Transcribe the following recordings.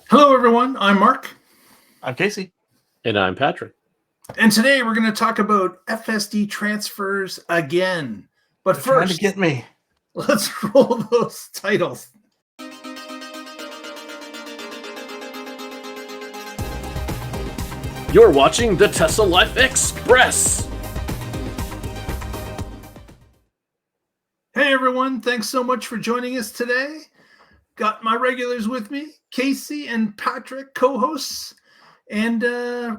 Hello, everyone. I'm Mark. I'm Casey. And I'm Patrick. And today we're going to talk about FSD transfers again. But They're trying to first, get me. let's roll those titles. You're watching the Tesla Life Express. Hey, everyone. Thanks so much for joining us today. Got my regulars with me, Casey and Patrick, co-hosts, and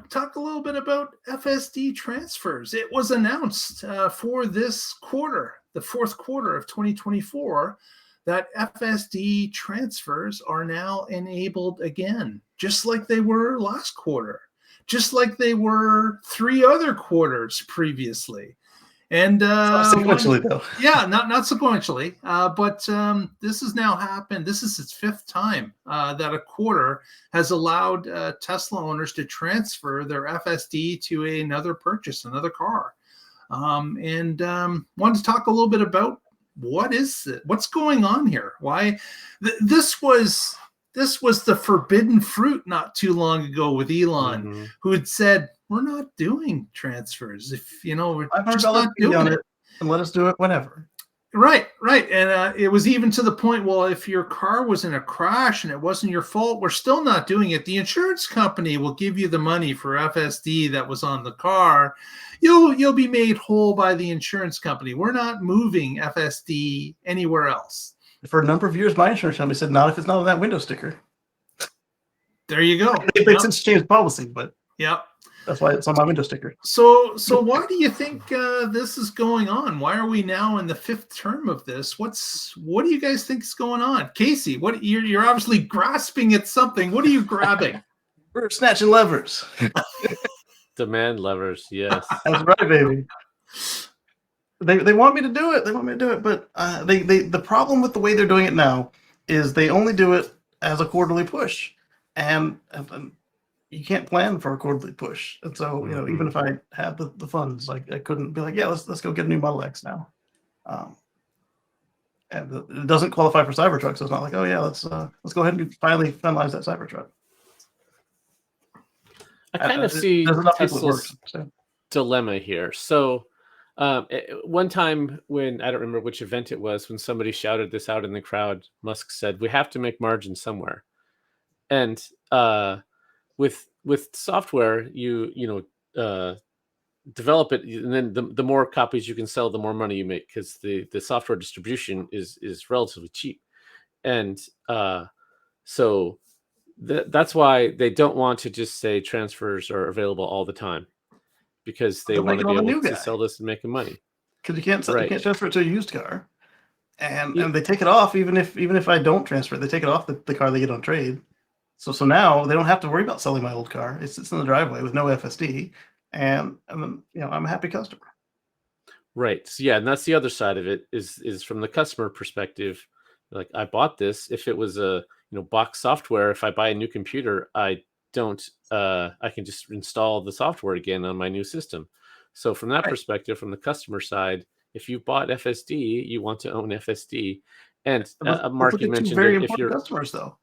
talk a little bit about FSD transfers. It was announced for this quarter, the fourth quarter of 2024, that FSD transfers are now enabled again, just like they were last quarter, just like they were 3 other quarters previously. And sequentially, though. Yeah, not sequentially, but this has now happened. This is its 5th time that a quarter has allowed Tesla owners to transfer their FSD to another purchase, another car. And wanted to talk a little bit about what's going on here. Why this was the forbidden fruit not too long ago with Elon, who had said, we're not doing transfers. If we're just not doing it, and let us do it whenever. Right. And it was even to the point, well, if your car was in a crash and it wasn't your fault, we're still not doing it. The insurance company will give you the money for FSD that was on the car. You'll be made whole by the insurance company. We're not moving FSD anywhere else. For a number of years, my insurance company said, not if it's not on that window sticker. There you go. They've since changed policy, but yeah. That's why it's on my window sticker. So why do you think this is going on? Why are we now in the 5th term of this? What do you guys think is going on? Casey, what you're obviously grasping at something. What are you grabbing? We're snatching levers. Demand levers, yes. That's right, baby. They want me to do it. They want me to do it, but the problem with the way they're doing it now is they only do it as a quarterly push, and you can't plan for a quarterly push. And so, even if I had the funds, like I couldn't be like, yeah, let's go get a new Model X now. And it doesn't qualify for Cybertruck, so it's not like, oh yeah, let's go ahead and finally finalize that Cybertruck. I kind of see Tesla's dilemma here. So one time when, I don't remember which event it was, when somebody shouted this out in the crowd, Musk said, we have to make margin somewhere. And with software, you develop it, and then the more copies you can sell, the more money you make, because the software distribution is relatively cheap, and so that's why they don't want to just say transfers are available all the time, because they want to be able to sell this and make money. Because you can't transfer it to a used car, and they take it off even if I don't transfer it, they take it off the car they get on trade. So now they don't have to worry about selling my old car. It's in the driveway with no FSD, and I'm a happy customer. Right. So yeah, and that's the other side of it is from the customer perspective. Like, I bought this. If it was a box software, if I buy a new computer, I can just install the software again on my new system. So from that perspective, from the customer side, if you bought FSD, you want to own FSD. And Mark, you mentioned very important customers though.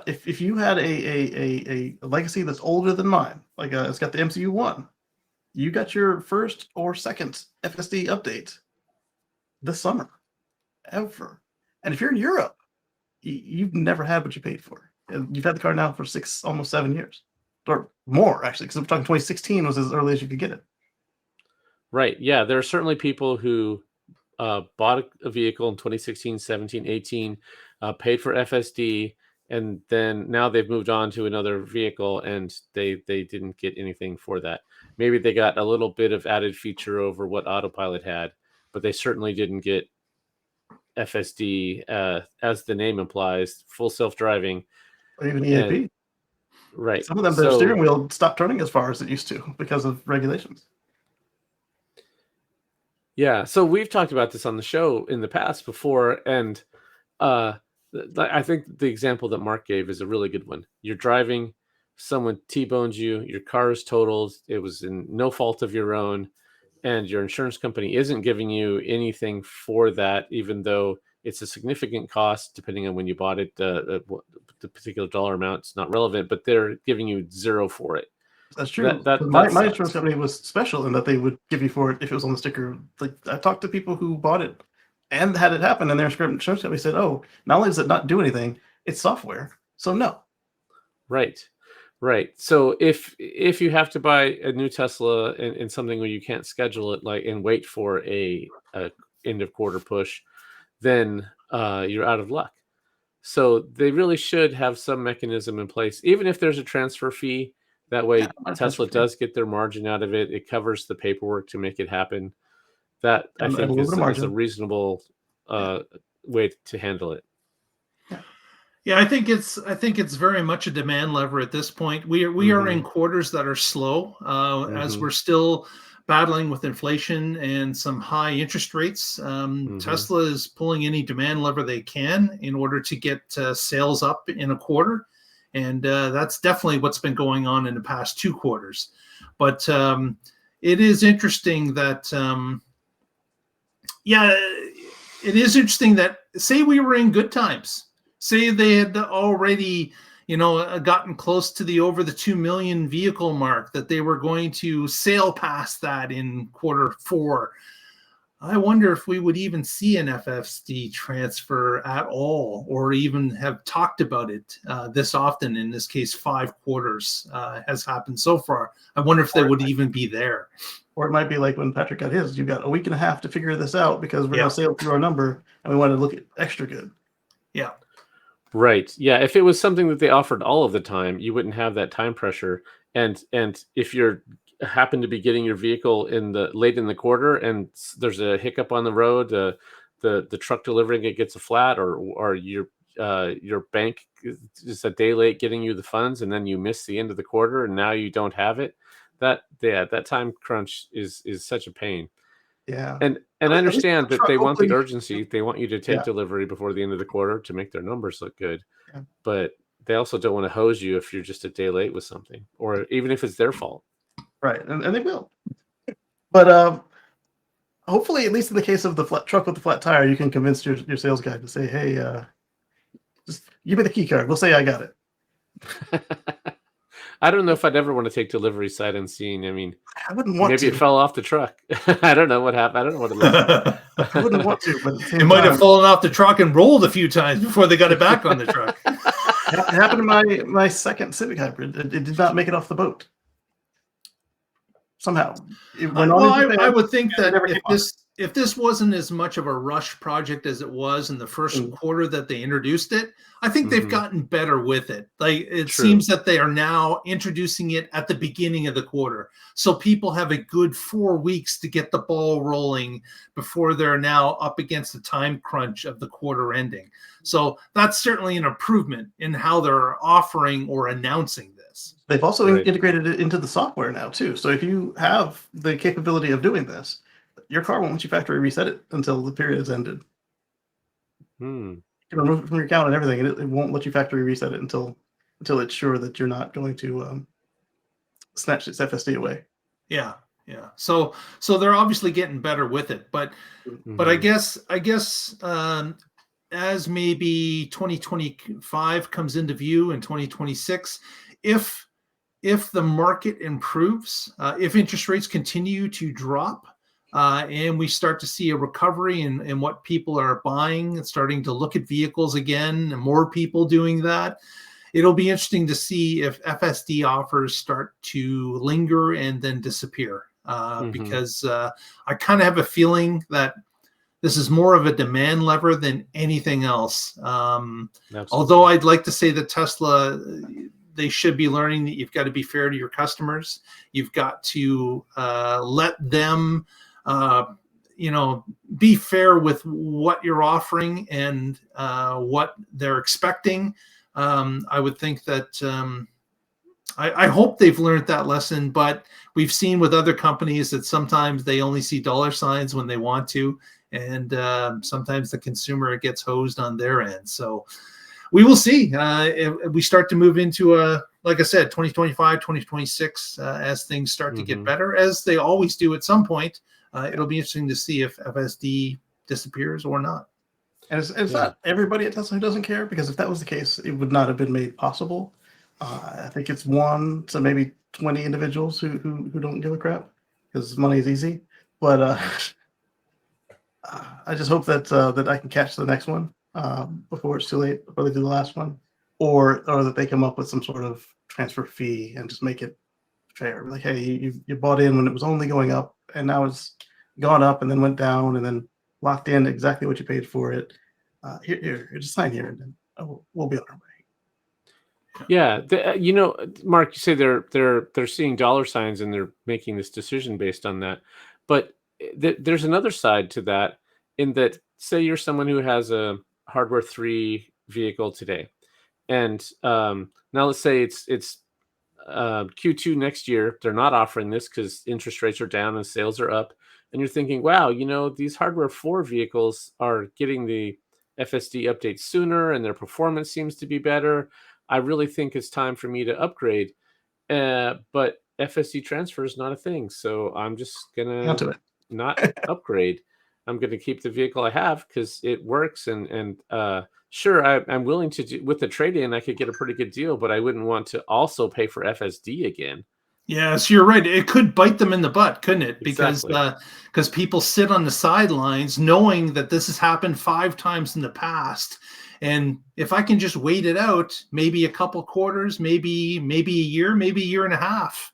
If you had a legacy that's older than mine, like it's got the MCU1, you got your first or second FSD update this summer, ever. And if you're in Europe, you've never had what you paid for. You've had the car now for 6, almost 7 years, or more actually, because we're talking 2016 was as early as you could get it. Right. Yeah, there are certainly people who bought a vehicle in 2016, 17, 18, paid for FSD. And then now they've moved on to another vehicle, and they didn't get anything for that. Maybe they got a little bit of added feature over what Autopilot had, but they certainly didn't get FSD, as the name implies, full self-driving. Or even EAP. Right. Some of them, their steering wheel stopped turning as far as it used to because of regulations. Yeah. So we've talked about this on the show in the past before, and I think the example that Mark gave is a really good one. You're driving, someone T-bones you, your car is totaled, it was in no fault of your own, and your insurance company isn't giving you anything for that, even though it's a significant cost depending on when you bought it, the particular dollar amount, it's not relevant, but they're giving you 0 for it. That's true. That my sucks. insurance company was special in that they would give you for it if it was on the sticker. Like I talked to people who bought it and had it happen, and their insurance company said, "Oh, not only does it not do anything, it's software, so no." Right. So if you have to buy a new Tesla in something where you can't schedule it, like, and wait for a end of quarter push, then you're out of luck. So they really should have some mechanism in place, even if there's a transfer fee. That way, Yeah, Tesla does get their margin out of it. It covers the paperwork to make it happen. That I And a think little bit of is a margin. reasonable way to handle it. Yeah, I think it's very much a demand lever at this point. We are in quarters that are slow as we're still battling with inflation and some high interest rates. Tesla is pulling any demand lever they can in order to get sales up in a quarter, and that's definitely what's been going on in the past 2 quarters. But it is interesting that it is interesting that, say we were in good times. Say they had already, gotten close to the over the 2 million vehicle mark, that they were going to sail past that in quarter 4. I wonder if we would even see an FSD transfer at all, or even have talked about it this often. In this case, 5 quarters has happened so far. I wonder if they would even be there. Or it might be like when Patrick got his, you got a week and a half to figure this out because we're going to sail through our number and we want to look at extra good. Yeah. Right. Yeah. If it was something that they offered all of the time, you wouldn't have that time pressure. And if you're happen to be getting your vehicle late in the quarter and there's a hiccup on the road, the truck delivering it gets a flat, or your bank is a day late getting you the funds, and then you miss the end of the quarter and now you don't have it. That time crunch is such a pain. Yeah. And I understand that they want the urgency. They want you to take Yeah. delivery before the end of the quarter to make their numbers look good. Yeah. But they also don't want to hose you if you're just a day late with something, or even if it's their fault. Right. And they will. But hopefully, at least in the case of the truck with the flat tire, you can convince your sales guy to say, "Hey, just give me the key card. We'll say I got it." I don't know if I'd ever want to take delivery sight unseen. I mean, I wouldn't want maybe to. it fell off the truck. I don't know what happened. I don't know what it looks like. I wouldn't want to, but it might have fallen off the truck and rolled a few times before they got it back on the truck. It happened to my second Civic Hybrid. It did not make it off the boat. Somehow. I would think that if this wasn't as much of a rush project as it was in the first quarter that they introduced it, I think they've gotten better with it. Like it seems that they are now introducing it at the beginning of the quarter, so people have a good 4 weeks to get the ball rolling before they're now up against the time crunch of the quarter ending. So that's certainly an improvement in how they're offering or announcing this. They've also integrated it into the software now too. So if you have the capability of doing this, your car won't let you factory reset it until the period has ended. You can remove it from your account and everything, and it won't let you factory reset it until it's sure that you're not going to snatch its FSD away. Yeah. So they're obviously getting better with it, but I guess as maybe 2025 comes into view in 2026, if the market improves, if interest rates continue to drop, and we start to see a recovery in what people are buying and starting to look at vehicles again, and more people doing that, it'll be interesting to see if FSD offers start to linger and then disappear. Because I kind of have a feeling that this is more of a demand lever than anything else. Although I'd like to say that Tesla, they should be learning that you've got to be fair to your customers. You've got to let them, be fair with what you're offering and what they're expecting. I would think that I hope they've learned that lesson, but we've seen with other companies that sometimes they only see dollar signs when they want to, and sometimes the consumer gets hosed on their end. So we will see if we start to move into like I said, 2025, 2026, as things start to get better, as they always do at some point. It'll be interesting to see if FSD disappears or not. And it's not everybody at Tesla who doesn't care, because if that was the case, it would not have been made possible. I think it's 1 to maybe 20 individuals who don't give a crap because money is easy. But I just hope that that I can catch the next one before it's too late, before they do the last one, or that they come up with some sort of transfer fee and just make it fair. Like, hey, you bought in when it was only going up, and now it's gone up and then went down and then locked in exactly what you paid for it. Here, just sign here, and then we'll be on our way. Yeah, Mark, you say they're seeing dollar signs and they're making this decision based on that. But there's another side to that, in that, say you're someone who has a hardware 3 vehicle today, and now let's say it's Q2 next year. They're not offering this because interest rates are down and sales are up, and you're thinking, wow, these hardware 4 vehicles are getting the FSD update sooner and their performance seems to be better. I really think it's time for me to upgrade. But FSD transfer is not a thing. So I'm just going Onto to it. not upgrade. I'm going to keep the vehicle I have because it works. And sure, I'm willing to do with the trade-in. I could get a pretty good deal, but I wouldn't want to also pay for FSD again. Yes, you're right. It could bite them in the butt, couldn't it? Exactly. Because people sit on the sidelines knowing that this has happened 5 times in the past. And if I can just wait it out, maybe a couple quarters, maybe a year, maybe a year and a half,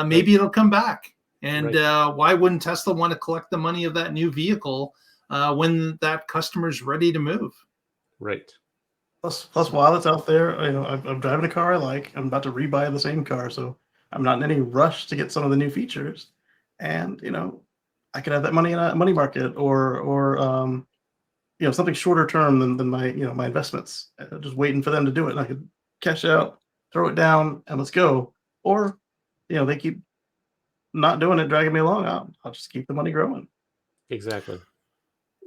maybe it'll come back. And why wouldn't Tesla want to collect the money of that new vehicle when that customer's ready to move? Right. Plus, while it's out there, I'm driving a car I like. I'm about to rebuy the same car, so I'm not in any rush to get some of the new features. And I could have that money in a money market, or something shorter term than my my investments. Just waiting for them to do it, and I could cash out, throw it down, and let's go. Or they keep not doing it, dragging me along. I'll just keep the money growing. Exactly.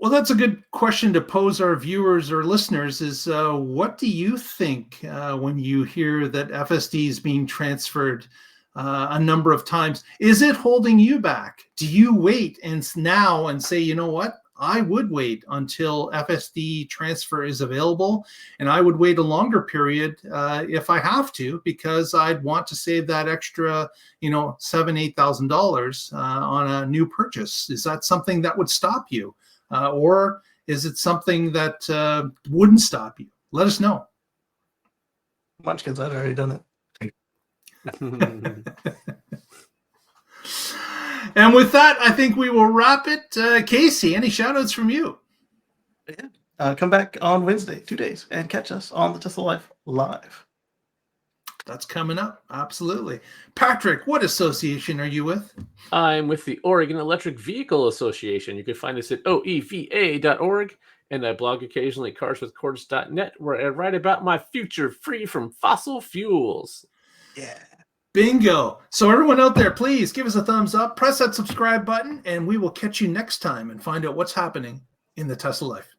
Well, that's a good question to pose our viewers or listeners is what do you think when you hear that FSD is being transferred a number of times? Is it holding you back? Do you wait and say, you know what? I would wait until FSD transfer is available, and I would wait a longer period if I have to, because I'd want to save that extra, $7,000-8,000 on a new purchase. Is that something that would stop you? Or is it something that wouldn't stop you? Let us know. Munchkins, I've already done it. And with that, I think we will wrap it. Casey, any shout outs from you? Yeah. Come back on Wednesday, 2 days, and catch us on the Tesla Life Live. That's coming up. Absolutely. Patrick, what association are you with? I'm with the Oregon Electric Vehicle Association. You can find us at oeva.org, and I blog occasionally at carswithcords.net, where I write about my future free from fossil fuels. Yeah. Bingo. So everyone out there, please give us a thumbs up, press that subscribe button, and we will catch you next time and find out what's happening in the Tesla Life.